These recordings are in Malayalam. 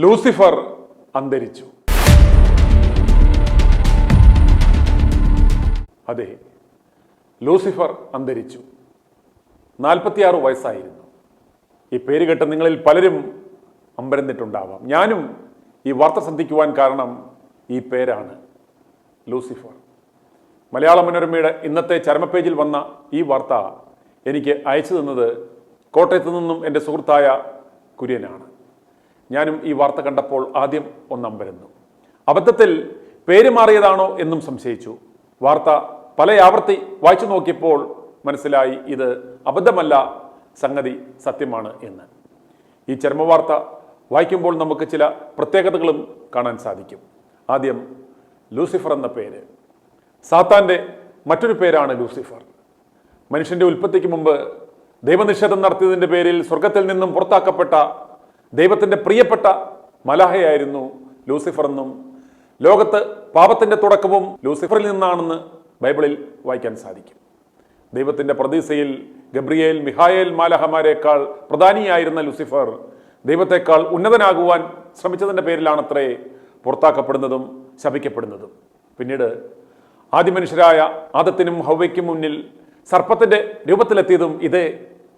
ലൂസിഫർ അന്തരിച്ചു. അതെ, ലൂസിഫർ അന്തരിച്ചു. 46 വയസ്സായിരുന്നു. ഈ പേര് കേട്ട് നിങ്ങളിൽ പലരും അമ്പരന്നിട്ടുണ്ടാവാം. ഞാനും ഈ വാർത്ത ശ്രദ്ധിക്കുവാൻ കാരണം ഈ പേരാണ്, ലൂസിഫർ. മലയാള മനോരമയുടെ ഇന്നത്തെ ചരമപേജിൽ വന്ന ഈ വാർത്ത എനിക്ക് അയച്ചു തന്നത് കോട്ടയത്ത് നിന്നും എൻ്റെ സുഹൃത്തായ കുര്യനാണ്. ഞാനും ഈ വാർത്ത കണ്ടപ്പോൾ ആദ്യം ഒന്നമ്പരന്നു. അബദ്ധത്തിൽ പേര് മാറിയതാണോ എന്നും സംശയിച്ചു. വാർത്ത പല ആവർത്തി വായിച്ചു നോക്കിയപ്പോൾ മനസ്സിലായി ഇത് അബദ്ധമല്ല, സംഗതി സത്യമാണ് എന്ന്. ഈ ചരമവാർത്ത വായിക്കുമ്പോൾ നമുക്ക് ചില പ്രത്യേകതകളും കാണാൻ സാധിക്കും. ആദ്യം ലൂസിഫർ എന്ന പേര്. സാത്താൻ്റെ മറ്റൊരു പേരാണ് ലൂസിഫർ. മനുഷ്യൻ്റെ ഉൽപ്പത്തിക്ക് മുമ്പ് ദൈവനിഷേധം നടത്തിയതിൻ്റെ പേരിൽ സ്വർഗത്തിൽ നിന്നും പുറത്താക്കപ്പെട്ട ദൈവത്തിൻ്റെ പ്രിയപ്പെട്ട മലാഹയായിരുന്നു ലൂസിഫർ എന്നും ലോകത്ത് പാപത്തിൻ്റെ തുടക്കവും ലൂസിഫറിൽ നിന്നാണെന്ന് ബൈബിളിൽ വായിക്കാൻ സാധിക്കും. ദൈവത്തിൻ്റെ പ്രതീക്ഷയിൽ ഗബ്രിയേൽ, മിഹായേൽ മാലാഹമാരേക്കാൾ പ്രധാനിയായിരുന്ന ലൂസിഫർ ദൈവത്തെക്കാൾ ഉന്നതനാകുവാൻ ശ്രമിച്ചതിൻ്റെ പേരിലാണത്രേ പുറത്താക്കപ്പെടുന്നതും ശപിക്കപ്പെടുന്നതും. പിന്നീട് ആദിമനുഷ്യരായ ആദത്തിനും ഹവ്വയ്ക്കും മുന്നിൽ സർപ്പത്തിൻ്റെ രൂപത്തിലെത്തിയതും ഇതേ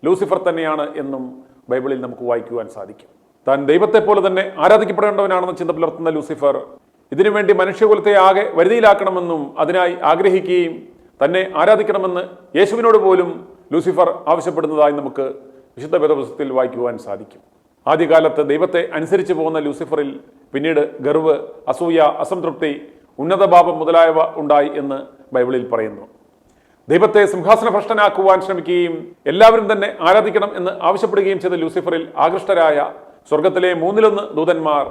ലൂസിഫർ തന്നെയാണ് എന്നും ബൈബിളിൽ നമുക്ക് വായിക്കുവാൻ സാധിക്കും. താൻ ദൈവത്തെ പോലെ തന്നെ ആരാധിക്കപ്പെടേണ്ടവനാണെന്ന് ചിന്ത പുലർത്തുന്ന ലൂസിഫർ ഇതിനുവേണ്ടി മനുഷ്യകുലത്തെ ആകെ വരുതിയിലാക്കണമെന്നും അതിനായി ആഗ്രഹിക്കുകയും തന്നെ ആരാധിക്കണമെന്ന് യേശുവിനോട് പോലും ലൂസിഫർ ആവശ്യപ്പെടുന്നതായി നമുക്ക് വിശുദ്ധ വേദപുസ്തകത്തിൽ വായിക്കുവാൻ സാധിക്കും. ആദ്യകാലത്ത് ദൈവത്തെ അനുസരിച്ച് പോകുന്ന ലൂസിഫറിൽ പിന്നീട് ഗർവ്, അസൂയ, അസംതൃപ്തി, ഉന്നതഭാവം മുതലായവ ഉണ്ടായി എന്ന് ബൈബിളിൽ പറയുന്നു. ദൈവത്തെ സിംഹാസനഭ്രഷ്ടനാക്കുവാൻ ശ്രമിക്കുകയും എല്ലാവരും തന്നെ ആരാധിക്കണം എന്ന് ആവശ്യപ്പെടുകയും ചെയ്ത ലൂസിഫറിൽ ആകൃഷ്ടരായ സ്വർഗത്തിലെ 1/3 ദൂതന്മാർ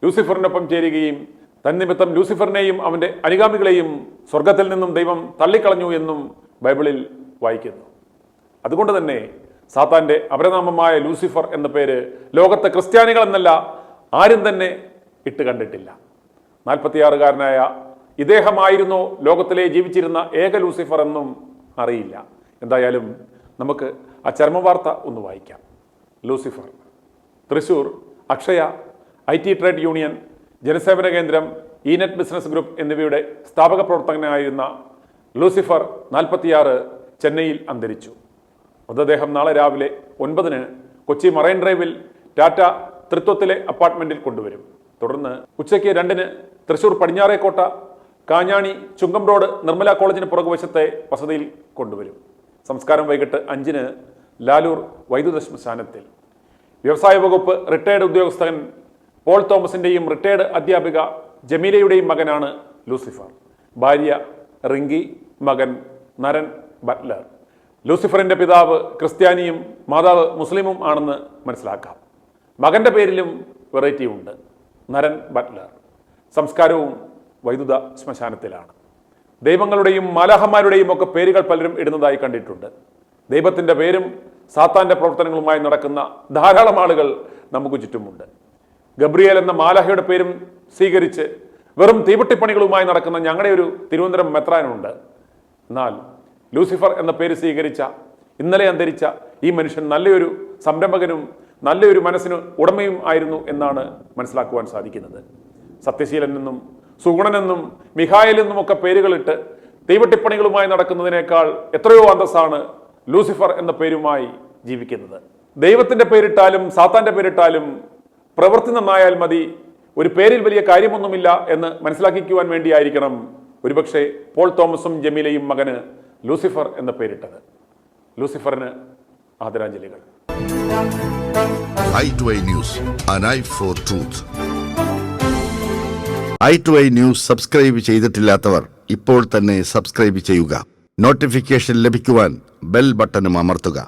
ലൂസിഫറിനൊപ്പം ചേരുകയും തന്നിമിത്തം ലൂസിഫറിനെയും അവൻ്റെ അനുഗാമികളെയും സ്വർഗത്തിൽ നിന്നും ദൈവം തള്ളിക്കളഞ്ഞു എന്നും ബൈബിളിൽ വായിക്കുന്നു. അതുകൊണ്ട് തന്നെ സാത്താൻ്റെ അപരനാമമായ ലൂസിഫർ എന്ന പേര് ലോകത്തെ ക്രിസ്ത്യാനികൾ എന്നല്ല ആരും തന്നെ ഇട്ട് കണ്ടിട്ടില്ല. 46-കാരനായ ഇദ്ദേഹമായിരുന്നോ ലോകത്തിലെ ജീവിച്ചിരുന്ന ഏക ലൂസിഫർ എന്നും അറിയില്ല. എന്തായാലും നമുക്ക് ആ ചരമവാർത്ത ഒന്ന് വായിക്കാം. Lucifer. Thrissur Akshaya, IT trade union, ജനസേവന കേന്ദ്രം, ഇനെറ്റ് ബിസിനസ് ഗ്രൂപ്പ് എന്നിവയുടെ സ്ഥാപക പ്രവർത്തകനായിരുന്ന ലൂസിഫർ 46 ചെന്നൈയിൽ അന്തരിച്ചു. മൃതദേഹം നാളെ രാവിലെ 9-ന് കൊച്ചി മറൈൻ ഡ്രൈവിൽ ടാറ്റ തൃത്വത്തിലെ അപ്പാർട്ട്മെന്റിൽ കൊണ്ടുവരും. തുടർന്ന് ഉച്ചയ്ക്ക് 2-ന് തൃശൂർ പടിഞ്ഞാറേക്കോട്ട കാഞ്ഞാണി ചുങ്കം റോഡ് നിർമ്മല കോളേജിന് പുറകുവശത്തെ വസതിയിൽ കൊണ്ടുവരും. സംസ്കാരം വൈകിട്ട് 5-ന് ലാലൂർ വൈദ്യുത ശ്മശാനത്തിൽ. വ്യവസായ വകുപ്പ് റിട്ടയർഡ് ഉദ്യോഗസ്ഥൻ പോൾ തോമസിൻ്റെയും റിട്ടയർഡ് അധ്യാപിക ജമീലയുടെയും മകനാണ് ലൂസിഫർ. ഭാര്യ റിങ്കി, മകൻ നരൻ ബട്ട്ലർ. ലൂസിഫറിൻ്റെ പിതാവ് ക്രിസ്ത്യാനിയും മാതാവ് മുസ്ലിമും ആണെന്ന് മനസ്സിലാക്കാം. മകൻ്റെ പേരിലും വെറൈറ്റി ഉണ്ട്, നരൻ ബട്ട്ലർ. സംസ്കാരവും വൈദ്യുത ശ്മശാനത്തിലാണ്. ദൈവങ്ങളുടെയും മാലാഹന്മാരുടെയും ഒക്കെ പേരുകൾ പലരും ഇടുന്നതായി കണ്ടിട്ടുണ്ട്. ദൈവത്തിൻ്റെ പേരും സാത്താൻ്റെ പ്രവർത്തനങ്ങളുമായി നടക്കുന്ന ധാരാളം ആളുകൾ നമുക്ക് ചുറ്റുമുണ്ട്. ഗബ്രിയേൽ എന്ന മാലാഹയുടെ പേരും സ്വീകരിച്ച് വെറും തീവട്ടിപ്പണികളുമായി നടക്കുന്ന ഞങ്ങളുടെ ഒരു തിരുവനന്തപുരം മെത്രാനുണ്ട്. എന്നാൽ ലൂസിഫർ എന്ന പേര് സ്വീകരിച്ച ഇന്നലെ അന്തരിച്ച ഈ മനുഷ്യൻ നല്ലൊരു സംരംഭകനും നല്ലൊരു മനസ്സിന് ഉടമയും ആയിരുന്നു എന്നാണ് മനസ്സിലാക്കുവാൻ സാധിക്കുന്നത്. സത്യശീലനെന്നും സുഗുണനെന്നും മിഹായലെന്നും ഒക്കെ പേരുകളിട്ട് തീവട്ടിപ്പണികളുമായി നടക്കുന്നതിനേക്കാൾ എത്രയോ അന്തസ്സാണ് ലൂസിഫർ എന്ന പേരുമായി ജീവിക്കുന്നത്. ദൈവത്തിൻ്റെ പേരിട്ടാലും സാത്താൻ്റെ പേരിട്ടാലും പ്രവൃത്തി നന്നായാൽ മതി, ഒരു പേരിൽ വലിയ കാര്യമൊന്നുമില്ല എന്ന് മനസ്സിലാക്കിക്കുവാൻ വേണ്ടിയായിരിക്കണം ഒരുപക്ഷെ പോൾ തോമസും ജമീലയും മകന് ലൂസിഫർ എന്ന പേരിട്ടത്. ലൂസിഫറിന് ആദരാഞ്ജലികൾ. i2i News, an eye for truth. i2i News subscribe ചെയ്തിട്ടില്ലാത്തവർ ഇപ്പോൾ തന്നെ സബ്സ്ക്രൈബ് ചെയ്യുക. നോട്ടിഫിക്കേഷൻ ലഭിക്കുവാൻ ബെൽ ബട്ടണും അമർത്തുക.